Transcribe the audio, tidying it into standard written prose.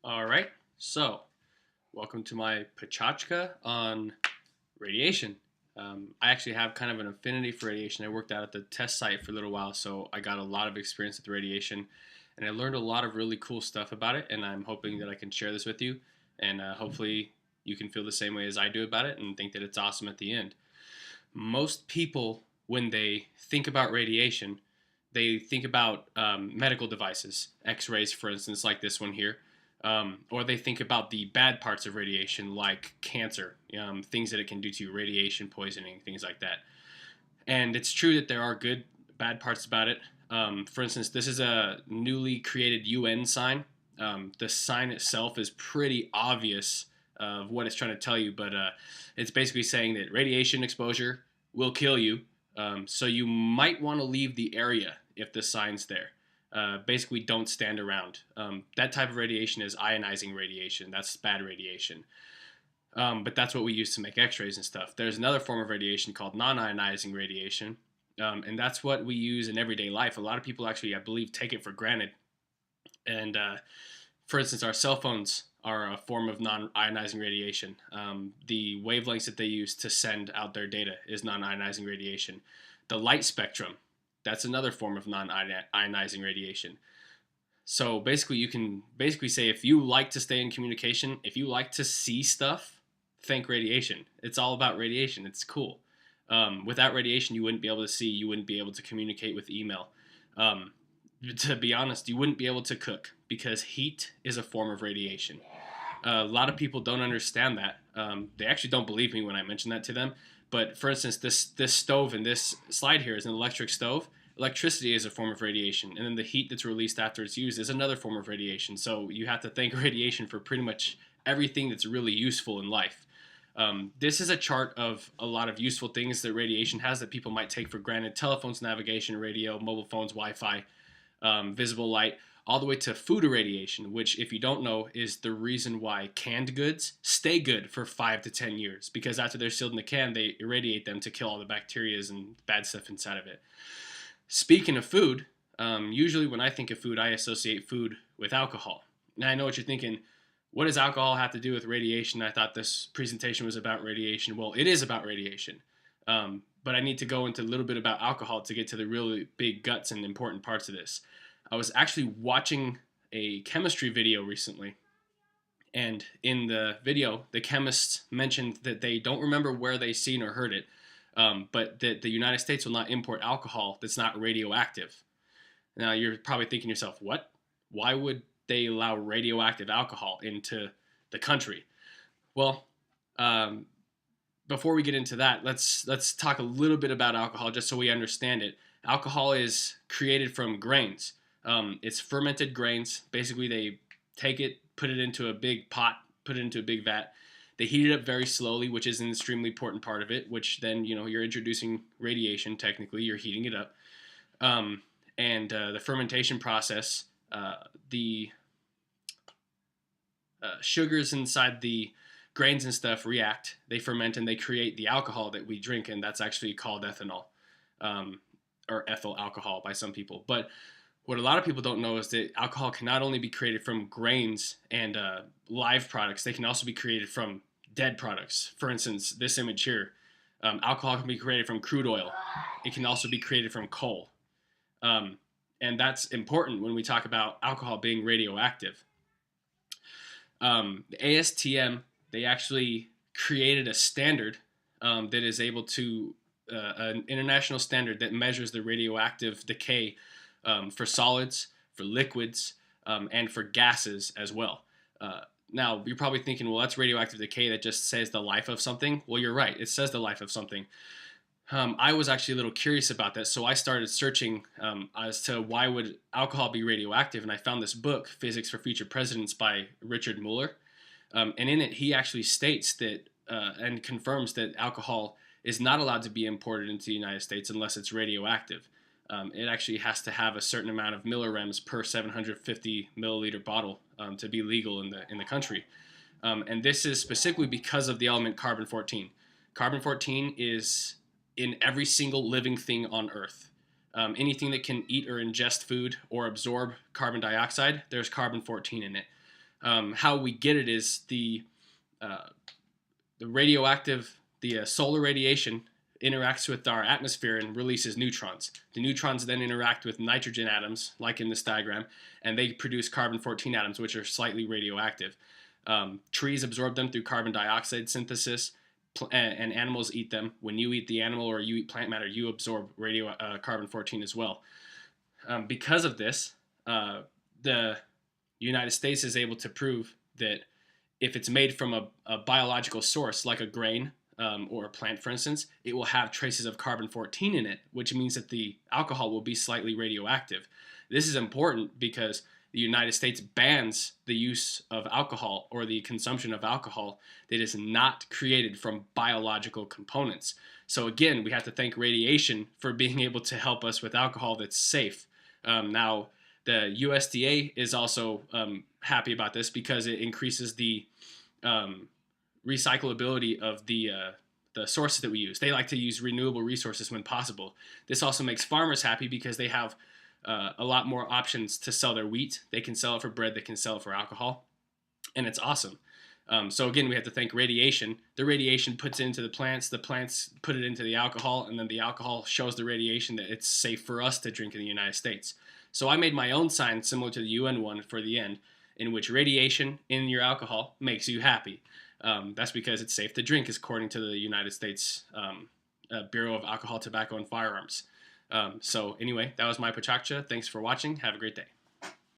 All right, so welcome to my Pecha Kucha on radiation. I actually have kind of an affinity for radiation. I worked out at the test site for a little while, so I got a lot of experience with radiation, and I learned a lot of really cool stuff about it. And I'm hoping that I can share this with you, and hopefully you can feel the same way as I do about it and think that it's awesome at the end. Most people, when they think about radiation, they think about medical devices, X-rays, for instance, like this one here, or they think about the bad parts of radiation, like cancer, things that it can do to you, radiation poisoning, things like that. And it's true that there are good, bad parts about it. For instance, this is a newly created UN sign. The sign itself is pretty obvious of what it's trying to tell you, but it's basically saying that radiation exposure will kill you. So you might want to leave the area if the sign's there. Basically, don't stand around. That type of radiation is ionizing radiation. That's bad radiation. But that's what we use to make x-rays and stuff. There's another form of radiation called non-ionizing radiation, and that's what we use in everyday life. A lot of people actually, I believe, take it for granted. And for instance, our cell phones are a form of non-ionizing radiation. The wavelengths that they use to send out their data is non-ionizing radiation. The light spectrum, that's another form of non-ionizing radiation. So basically, you can basically say if you like to stay in communication, if you like to see stuff, think radiation. It's all about radiation. It's cool. Without radiation, you wouldn't be able to see. You wouldn't be able to communicate with email. To be honest, you wouldn't be able to cook because heat is a form of radiation. A lot of people don't understand that. They actually don't believe me when I mention that to them. But for instance, this stove in this slide here is an electric stove. Electricity is a form of radiation, and then the heat that's released after it's used is another form of radiation. So you have to thank radiation for pretty much everything that's really useful in life. This is a chart of a lot of useful things that radiation has that people might take for granted: telephones, navigation, radio, mobile phones, Wi-Fi, visible light, all the way to food irradiation, which, if you don't know, is the reason why canned goods stay good for 5 to 10 years, because after they're sealed in the can, they irradiate them to kill all the bacteria and bad stuff inside of it. Speaking of food, usually when I think of food, I associate food with alcohol. Now, I know what you're thinking. What does alcohol have to do with radiation? I thought this presentation was about radiation. Well, it is about radiation. But I need to go into a little bit about alcohol to get to the really big guts and important parts of this. I was actually watching a chemistry video recently, and in the video, the chemists mentioned that they don't remember where they seen or heard it, but that the United States will not import alcohol that's not radioactive. Now, you're probably thinking to yourself, what? Why would they allow radioactive alcohol into the country? Well, before we get into that, let's talk a little bit about alcohol just so we understand it. Alcohol is created from grains. It's fermented grains. Basically, they take it, put it into a big pot, put it into a big vat. They heat it up very slowly, which is an extremely important part of it, which then, you're introducing radiation. Technically, you're heating it up. And the fermentation process, the sugars inside the grains and stuff react. They ferment and they create the alcohol that we drink, and that's actually called ethanol, or ethyl alcohol by some people. But what a lot of people don't know is that alcohol can not only be created from grains and live products, they can also be created from dead products. For instance, this image here, alcohol can be created from crude oil. It can also be created from coal. And that's important when we talk about alcohol being radioactive. The ASTM, they actually created a standard that is able to, an international standard that measures the radioactive decay for solids, for liquids, and for gases as well. Now, you're probably thinking, well, that's radioactive decay. That just says the life of something. Well, you're right. It says the life of something. I was actually a little curious about that, so I started searching as to why would alcohol be radioactive, and I found this book, Physics for Future Presidents by Richard Muller. And in it, he actually states that and confirms that alcohol is not allowed to be imported into the United States unless it's radioactive. It actually has to have a certain amount of millirems per 750 milliliter bottle to be legal in the country. And this is specifically because of the element carbon-14. Carbon-14 is in every single living thing on Earth. Anything that can eat or ingest food or absorb carbon dioxide, there's carbon-14 in it. How we get it is uh, the radioactive, the solar radiation interacts with our atmosphere and releases neutrons. The neutrons then interact with nitrogen atoms, like in this diagram, and they produce carbon-14 atoms, which are slightly radioactive. Trees absorb them through carbon dioxide synthesis, and animals eat them. When you eat the animal or you eat plant matter, you absorb carbon-14 as well. Because of this, the United States is able to prove that if it's made from a biological source, like a grain or a plant, for instance, it will have traces of carbon-14 in it, which means that the alcohol will be slightly radioactive. This is important because the United States bans the use of alcohol or the consumption of alcohol that is not created from biological components. So again, we have to thank radiation for being able to help us with alcohol that's safe. Now, the USDA is also happy about this because it increases the recyclability of the sources that we use. They like to use renewable resources when possible. This also makes farmers happy because they have a lot more options to sell their wheat. They can sell it for bread, they can sell it for alcohol, and it's awesome. So again, we have to thank radiation. The radiation puts it into the plants put it into the alcohol, and then the alcohol shows the radiation that it's safe for us to drink in the United States. So I made my own sign similar to the UN one for the end, in which radiation in your alcohol makes you happy. That's because it's safe to drink, according to the United States Bureau of Alcohol, Tobacco, and Firearms. So anyway, that was my Pecha Kucha. Thanks for watching. Have a great day.